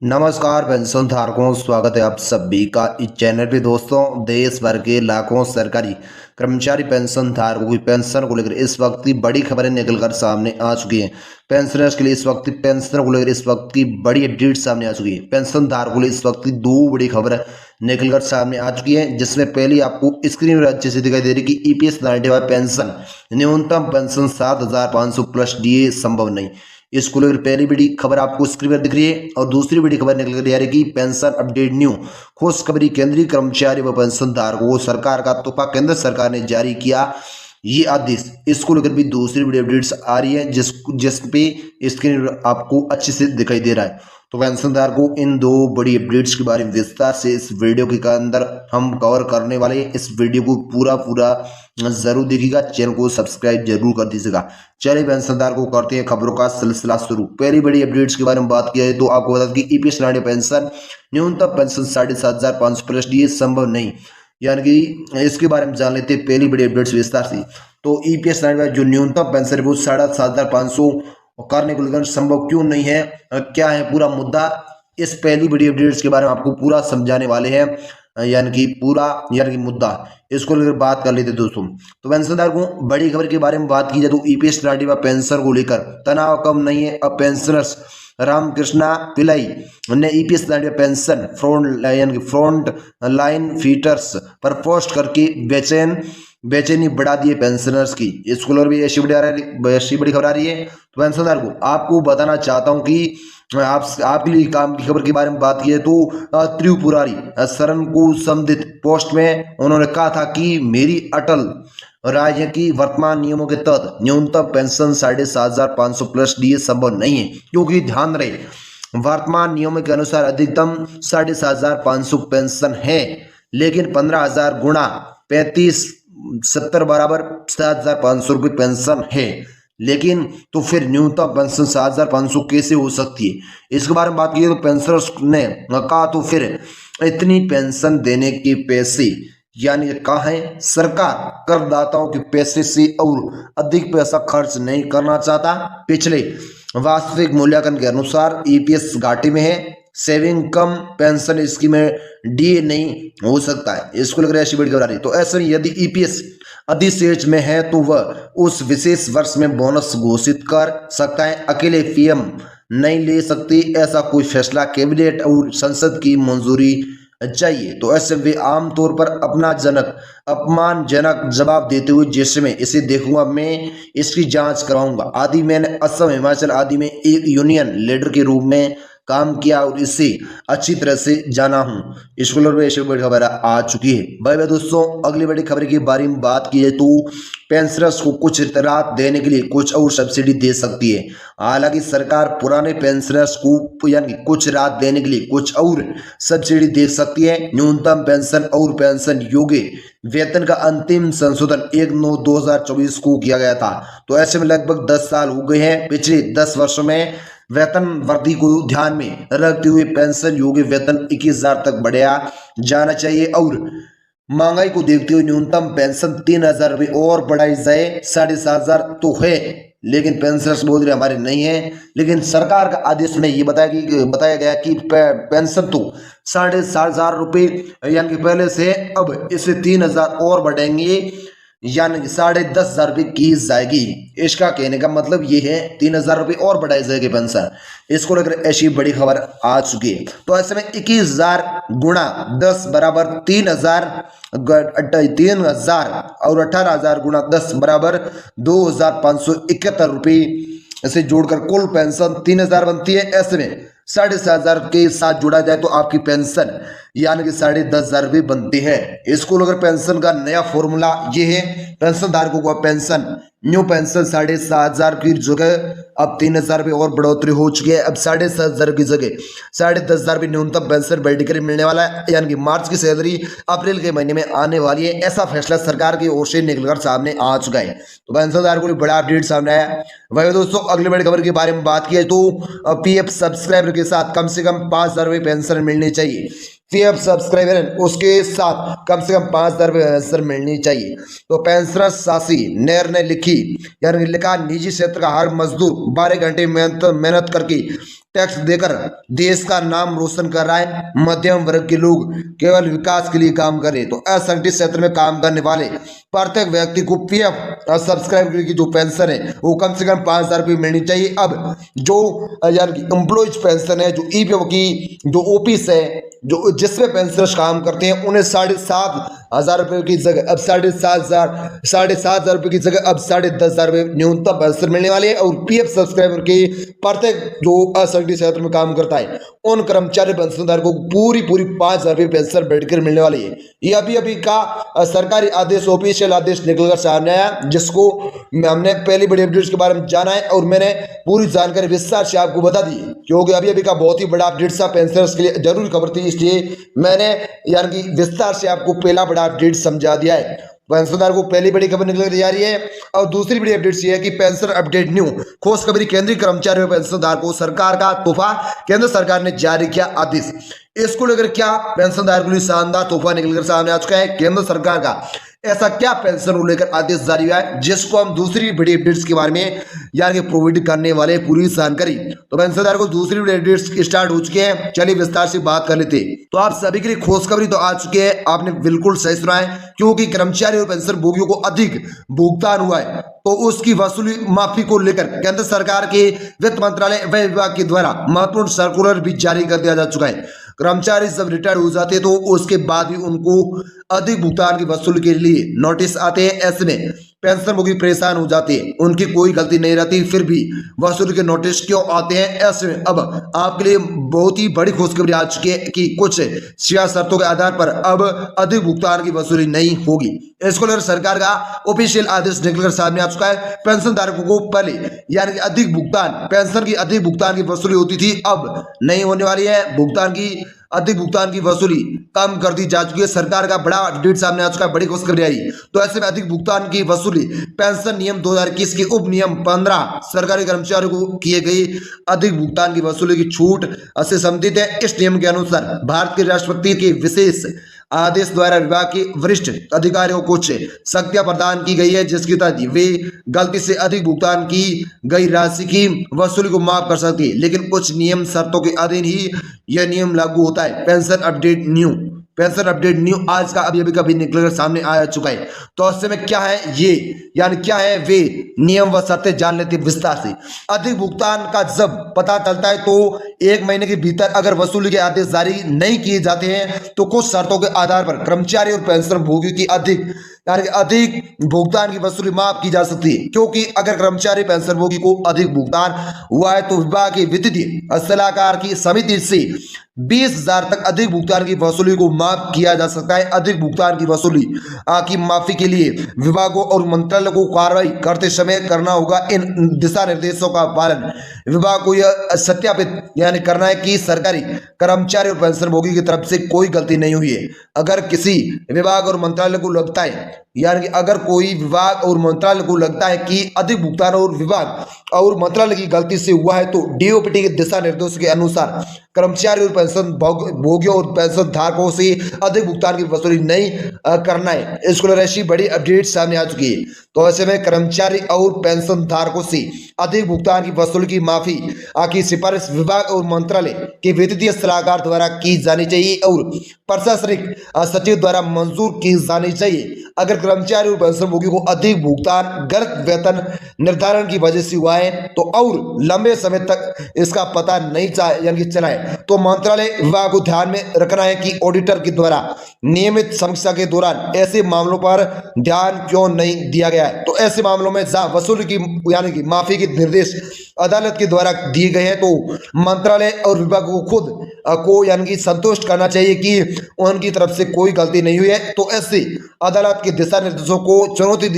नमस्कार पेंशन धारकों, स्वागत है आप सभी का इस चैनल पे। दोस्तों, देश भर के लाखों सरकारी कर्मचारी पेंशन धारकों की पेंशन को लेकर इस वक्त की बड़ी खबरें निकलकर सामने आ चुकी हैं। पेंशनर्स के लिए इस वक्त की पेंशन को लेकर इस वक्त की बड़ी अपडेट सामने आ चुकी है। पेंशन धारकों के लिए इस वक्त की दो बड़ी खबर निकलकर सामने आ चुकी है, जिसमें पहली आपको स्क्रीन पर अच्छे से दिखाई दे रही कि ईपीएस 95 पेंशन न्यूनतम पेंशन 7,500 प्लस डीए संभव नहीं। इसको लेकर पहली बड़ी खबर आपको स्क्रीन पर दिख रही है और दूसरी बड़ी खबर निकल कर आ रही है कि पेंशन अपडेट न्यू खुशखबरी, केंद्रीय कर्मचारी व पेंशन धारकों को सरकार का तोहफा, केंद्र सरकार ने जारी किया ये आदेश। इसको लेकर भी दूसरी बड़ी अपडेट्स आ रही है जिस पे स्क्रीन पर आपको अच्छे से दिखाई दे रहा है। तो पेंशनधार को इन दो बड़ी अपडेट्स के बारे में विस्तार से इस वीडियो के अंदर हम कवर करने वाले हैं। इस वीडियो को पूरा जरूर देखिएगा, चैनल को सब्सक्राइब जरूर कर दीजिएगा। चलिए पेंशनधार को करते हैं खबरों का सिलसिला शुरू। पहली बड़ी अपडेट्स के बारे में बात किया है तो आपको बता दें कि ईपीएस 95 पेंशन न्यूनतम पेंशन 7,500 प्लस डीए संभव नहीं, यानी कि इसके बारे में जान लेते हैं पहली बड़ी अपडेट्स विस्तार से। तो ईपीएस 95 जो न्यूनतम पेंशन है वो 7,500 करने को लेकर संभव क्यों नहीं है, क्या है पूरा मुद्दा, इस पहली बड़ी अपडेट्स के बारे में आपको पूरा समझाने वाले हैं। यानी कि मुद्दा इसको लेकर बात कर लेते दोस्तों। तो पेंशनधारक को बड़ी खबर के बारे में बात की जाए तो ईपीएस 95 पेंशन को लेकर तनाव कम नहीं है। अब पेंशनर्स रामकृष्णा पिलाई ने ईपीएस 95 पेंशन फ्रंट लाइन फीटर्स पर पोस्ट करके बेचैनी बढ़ा दी है पेंशनर्स की। स्कूल भी ऐसी बड़ी खबर आ रही है। तो पेंशनदार को आपको बताना चाहता हूं कि आपके लिए काम की खबर के बारे में बात की है तो त्रिपुरारी शरण को संबंधित पोस्ट में उन्होंने कहा था कि मेरी अटल राज्य की वर्तमान नियमों के तहत न्यूनतम पेंशन 7,500 प्लस डीए संभव नहीं है, क्योंकि ध्यान रहे वर्तमान नियमों के अनुसार अधिकतम 7,500 पेंशन है, लेकिन 15,000 गुणा 35 70 बराबर 7,500 रुपये पेंशन है। लेकिन तो फिर न्यूनतम पेंशन 7,500 कैसे हो सकती है, इसके बारे में बात की तो पेंशनर्स ने कहा तो फिर इतनी पेंशन देने के पैसे यानी कहा है सरकार करदाताओं के पैसे से और अधिक पैसा खर्च नहीं करना चाहता। पिछले वास्तविक मूल्यांकन के अनुसार ईपीएस घाटे में है, सेविंग कम पेंशन स्कीम में डीए नहीं हो सकता है। इसको लेकर ऐसी बड़ी खबर आ रही। तो ऐसे में यदि ईपीएस अधिशेष में है तो वह उस विशेष वर्ष में बोनस घोषित कर सकता है, अकेले पीएम नहीं ले सकती। ऐसा कोई फैसला कैबिनेट और संसद की मंजूरी चाहिए। तो ऐसे वे आमतौर पर अपमानजनक जवाब देते हुए जैसे मैं इसे देखूंगा, मैं इसकी जांच कराऊंगा आदि। मैंने असम, हिमाचल आदि में एक यूनियन लीडर के रूप में काम किया और इसे अच्छी तरह से जाना हूं। स्कूलों में ऐसी बड़ी खबर आ चुकी है। भाई दोस्तों, अगली बड़ी खबर के बारे में बात की है तो पेंशनर्स को कुछ राहत देने के लिए कुछ और सब्सिडी दे सकती है। हालांकि सरकार पुराने पेंशनर्स को यानी कुछ राहत देने के लिए कुछ और सब्सिडी दे सकती है। न्यूनतम पेंशन और पेंशन योग्य वेतन का अंतिम संशोधन 1/9/2024 को किया गया था। तो ऐसे में लगभग 10 साल हो गए हैं। पिछले 10 वर्षों में वेतन वृद्धि को ध्यान में रखते हुए पेंशन योग्य वेतन 21,000 तक बढ़ाया जाना चाहिए और महंगाई को देखते हुए न्यूनतम पेंशन 3,000 रुपये और बढ़ाई जाए। 7,500 तो है, लेकिन पेंशनर्स बोल रहे हमारे नहीं है। लेकिन सरकार का आदेश में ये बताया गया कि पेंशन तो 7,500 रुपये यानी कि पहले से अब इसे 3,000 और बढ़ाएंगे, यानी कि 10,500 रुपये की जाएगी। इसका कहने का मतलब ये है 3,000 रुपये और बढ़ाई जाएगी पेंशन। इसको लेकर ऐसी बड़ी खबर आ चुकी है। तो ऐसे में 21,000 गुणा 10 बराबर 3,000 और 18,000 गुणा 10 बराबर 2,571 रुपये इसे जोड़कर कुल पेंशन 3,000 बनती है। ऐसे में 7,500 के साथ जोड़ा जाए तो आपकी पेंशन यानी कि 10,500 रुपये बनती है। इसको लेकर पेंशन का नया फॉर्मूला ये है, पेंशन धारकों को पेंशन न्यू पेंशन 7,500 की जगह अब 3,000 रुपये और बढ़ोतरी हो चुकी है। अब 7,500 की जगह 10,500 रुपये न्यूनतम पेंशन बढ़कर मिलने वाला है, यानी कि मार्च की सैलरी अप्रैल के महीने में आने वाली है। ऐसा फैसला सरकार की ओर से निकलकर सामने आ चुका है। तो पेंशन धारकों को बड़ा अपडेट सामने आया। वही दोस्तों, अगली बड़ी खबर के बारे में बात की है तो पीएफ सब्सक्राइबर के साथ कम से कम 5,000 रुपये पेंशन मिलनी चाहिए। पीएफ सब्सक्राइबर उसके साथ कम से कम 5,000 रुपये पेंशन मिलनी चाहिए। तो पेंशनर सासी नेर ने लिखा निजी क्षेत्र का हर मजदूर 12 घंटे मेहनत करके टैक्स देकर देश का नाम रोशन कर रहा है। मध्यम वर्ग के लोग केवल विकास के लिए काम करें। तो असंगठित क्षेत्र में काम करने वाले प्रत्येक व्यक्ति को पीएफ सब्सक्राइब की जो पेंशन है वो कम से कम 5,000 रुपये मिलनी चाहिए। अब जो यानी कि एम्प्लॉयज पेंशन है, जो ईपीएफ की जो ऑफिस है, जो जिसमें पेंशनर्स काम करते हैं, उन्हें 7,500 रुपये की जगह अब 7,500 रुपये की जगह अब 10,500 रुपये न्यूनतम पेंशन मिलने वाली है। और पीएफ सब्सक्राइबर के प्रत्येक जो असंगठित क्षेत्र में काम करता है उन कर्मचारी पेंशनधारक को पूरी 5,000 रुपये पेंशन बैठकर मिलने वाली है। ये अभी का सरकारी आदेश, ऑफिशियल आदेश निकलकर सामने आया, जिसको हमने पहली बड़ी अपडेट्स के बारे में जाना है और मैंने पूरी जानकारी विस्तार से आपको बता दी, क्योंकि अभी का बहुत ही बड़ा अपडेट था, पेंशनर्स के लिए जरूरी खबर थी, इसलिए मैंने यानी कि विस्तार से आपको पहला बड़ा अपडेट समझा दिया है। पेंशनधारक को पहली बड़ी खबर निकल जा रही है। और दूसरी बड़ी अपडेट ये है कि पेंशन अपडेट न्यू खुशखबरी, केंद्रीय कर्मचारियों पेंशनधारक को सरकार का तोहफा, केंद्र सरकार ने जारी किया आदेश। इसको लेकर क्या पेंशनधारक के लिए शानदार तोहफा निकलकर सामने आ चुका है। केंद्र सरकार का ऐसा क्या पेंशन को लेकर आदेश जारी हुआ है, जिसको हम दूसरी बड़ी अपडेट्स के बारे में यानी प्रोवाइड करने वाले पूरी जानकारी। तो पेंशनधारक को दूसरी बड़ी अपडेट्स स्टार्ट हो चुके हैं, चलिए विस्तार से बात कर लेते हैं। तो आप सभी के लिए खुशखबरी तो आ चुकी है, आपने बिल्कुल सही सुना है, क्योंकि कर्मचारी और पेंशन भोगियों को अधिक भुगतान हुआ है, तो उसकी वसूली माफी को लेकर केंद्र सरकार के वित्त मंत्रालय व्यय विभाग के द्वारा महत्वपूर्ण सर्कुलर भी जारी कर दिया जा चुका है। कर्मचारी जब रिटायर हो जाते हैं तो उसके बाद भी उनको अधिक भुगतान की वसूली के लिए नोटिस आते हैं। ऐसे में पेंशन भोगी परेशान हो जाते हैं, उनकी कोई गलती नहीं रहती, फिर भी वसूली के नोटिस क्यों आते हैं। ऐसे में अब आपके लिए बहुत ही बड़ी खुशखबरी आ चुकी है कि कुछ शर्तों के आधार पर अब अधिक भुगतान की वसूली नहीं होगी। इसको लेकर सरकार का ऑफिशियल आदेश निकलकर सामने आ चुका है। पेंशन धारकों को पहले यानी कि अधिक भुगतान, पेंशन की अधिक भुगतान की वसूली होती थी, अब नहीं होने वाली है। अधिक भुगतान की वसूली कम कर दी जा चुकी है। सरकार का बड़ा अपडेट सामने आ चुका है, बड़ी खुशखबरी आई। तो ऐसे में अधिक भुगतान की वसूली पेंशन नियम 2021 के उप नियम 15 सरकारी कर्मचारियों को किए गई अधिक भुगतान की वसूली की छूट से संबंधित है। इस नियम के अनुसार भारत के राष्ट्रपति के विशेष आदेश द्वारा विभाग के वरिष्ठ अधिकारियों को कुछ शक्तियां प्रदान की गई है, जिसके तहत वे गलती से अधिक भुगतान की गई राशि की वसूली को माफ कर सकते हैं, लेकिन कुछ नियम शर्तों के अधीन ही यह नियम लागू होता है। पेंशन अपडेट न्यू आज का अभी निकलकर सामने आ चुका है। तो ऐसे में क्या है ये, यानी क्या है वे नियम व शर्तें जान लेते हैं विस्तार से। अधिक भुगतान का जब पता चलता है तो 1 महीने के भीतर अगर वसूली के आदेश जारी नहीं किए जाते हैं तो कुछ शर्तों के आधार पर कर्मचारी और पेंशन भोगियों की अधिक भुगतान की वसूली माफ की जा सकती है। क्योंकि अगर कर्मचारी पेंशन भोगी को अधिक भुगतान हुआ है तो विभाग के वित्तीय सलाहकार की समिति से 20,000 तक अधिक भुगतान की वसूली को माफ किया जा सकता है। अधिक भुगतान की वसूली की माफी के लिए विभागों और मंत्रालय को कार्रवाई करते समय करना होगा। इन दिशा निर्देशों का पालन विभाग को यह सत्यापित यानी करना है कि सरकारी कर्मचारी और पेंशन भोगी की तरफ से कोई गलती नहीं हुई है। अगर किसी विभाग और मंत्रालय को लगता है, यानी कि अगर कोई विभाग और मंत्रालय को लगता है कि अधिक भुगतान और विभाग और मंत्रालय की गलती से हुआ है तो डीओपीटी के दिशा निर्देशों के अनुसार कर्मचारी और पेंशन भोगियों और पेंशन धारकों से अधिक भुगतान की वसूली नहीं करना है। इसको लेकर ऐसी बड़ी अपडेट सामने आ चुकी है। तो ऐसे में कर्मचारी और पेंशन धारकों से अधिक भुगतान की वसूली की माफी की सिफारिश विभाग और मंत्रालय के वित्तीय सलाहकार द्वारा की जानी चाहिए और प्रशासनिक सचिव द्वारा मंजूर की जानी चाहिए। अगर कर्मचारी और पेंशन भोगी को अधिक भुगतान गलत वेतन निर्धारण की वजह से हुआ है तो और लंबे समय तक इसका पता नहीं यानी चला है तो मंत्रालय विभाग को ध्यान में रखना है कि ऑडिटर के द्वारा नियमित समीक्षा के दौरान ऐसे मामलों पर ध्यान क्यों नहीं दिया गया है। तो ऐसे मामलों में जहां वसूली की यानी कि माफी के निर्देश अदालत के द्वारा दिए गए हैं तो मंत्रालय और विभाग को खुद को यानी कि संतुष्ट करना चाहिए कि उनकी तरफ से कोई गलती नहीं हुई है। तो ऐसे अदालत के दिशा निर्देशों को चुनौती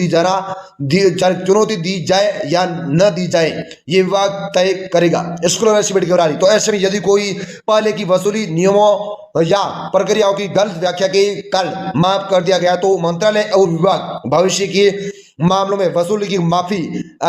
दी जाए या न दी जाए ये विभाग तय करेगा। तो ऐसे में यदि कोई पहले की वसूली नियमों या प्रक्रियाओं की गलत व्याख्या के कारण माफ कर दिया गया तो मंत्रालय और विभाग भविष्य के मामलों में वसूली की माफी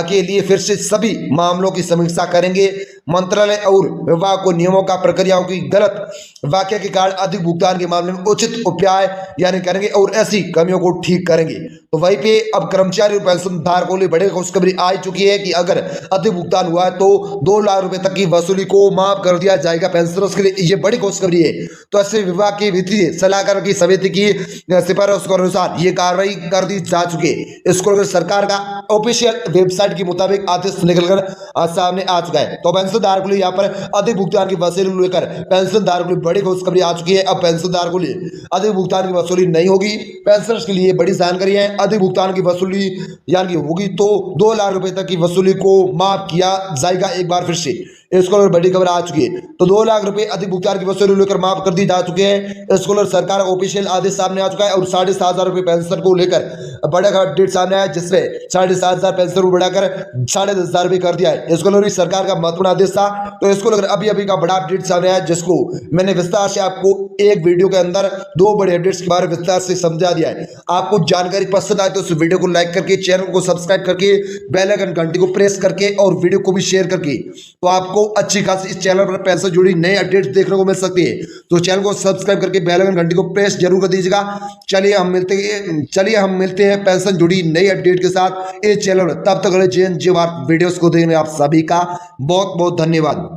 के लिए फिर से सभी मामलों की समीक्षा करेंगे। मंत्रालय और विभाग को नियमों का प्रक्रियाओं की गलत व्याख्या के कारण अधिक भुगतान के मामले में उचित उपाय यानी करेंगे और ऐसी कमियों को ठीक करेंगे। तो वहीं पे अब कर्मचारी और पेंशन धारकों को लिए बड़ी खुशखबरी आ चुकी है कि अगर अधिक भुगतान हुआ है तो 2 लाख रुपए तक की वसूली को माफ कर दिया जाएगा पेंशनर्स के लिए। ये बड़ी खुशखबरी है। तो ऐसे विभाग की वित्तीय सलाहकार की समिति की सिफारिश के अनुसार ये कार्रवाई कर दी जा चुकी है। इसको सरकार का ऑफिशियल वेबसाइट के मुताबिक आदेश निकलकर सामने आ चुका है। तो पेंशनधारकों के लिए यहाँ पर अधिक भुगतान की वसूली लेकर पेंशनधारकों के लिए बड़ी खुशखबरी आ चुकी है। अब पेंशनधारकों के लिए अधिक भुगतान की वसूली नहीं होगी। पेंशनर्स के लिए बड़ी जानकारी है। अधिक भुगतान की वसूली यानी होगी तो 2 लाख रुपए तक की वसूली को माफ किया जाएगा। एक बार फिर से इसको बड़ी खबर आ चुकी है। तो 2 लाख रुपए अधिक भुगतान की वसूली लेकर माफ कर दी जा चुके हैं। इसको सरकार का ऑफिशियल आदेश सामने आ चुका है और 7,500 रुपए पेंशन को लेकर बड़ा अपडेट सामने आया, जिसमें 7,500 पेंशन को बढ़ाकर 10,500 रुपए कर दिया है। इसको लेकर सरकार का महत्वपूर्ण आदेश था। तो इसको लेकर अभी अभी का बड़ा अपडेट सामने आया, जिसको मैंने विस्तार से आपको एक वीडियो के अंदर 2 बड़े अपडेट्स के बारे में विस्तार से समझा दिया है। आपको जानकारी पसंद आए तो इस वीडियो को लाइक करके, चैनल को सब्सक्राइब करके, बेल आइकन घंटी को प्रेस करके और वीडियो को भी शेयर करके, तो आपको अच्छी खासी इस चैनल पर पैसे जुड़ी नई अपडेट्स देखने को मिल सकती है। तो चैनल को सब्सक्राइब करके बेल आइकन घंटी को प्रेस जरूर कर दीजिएगा। चलिए हम मिलते हैं पेंशन जुड़ी नई अपडेट के साथ इस चैनल में। तब तक जय हिंद जय भारत। वीडियोस को देखने आप सभी का बहुत बहुत धन्यवाद।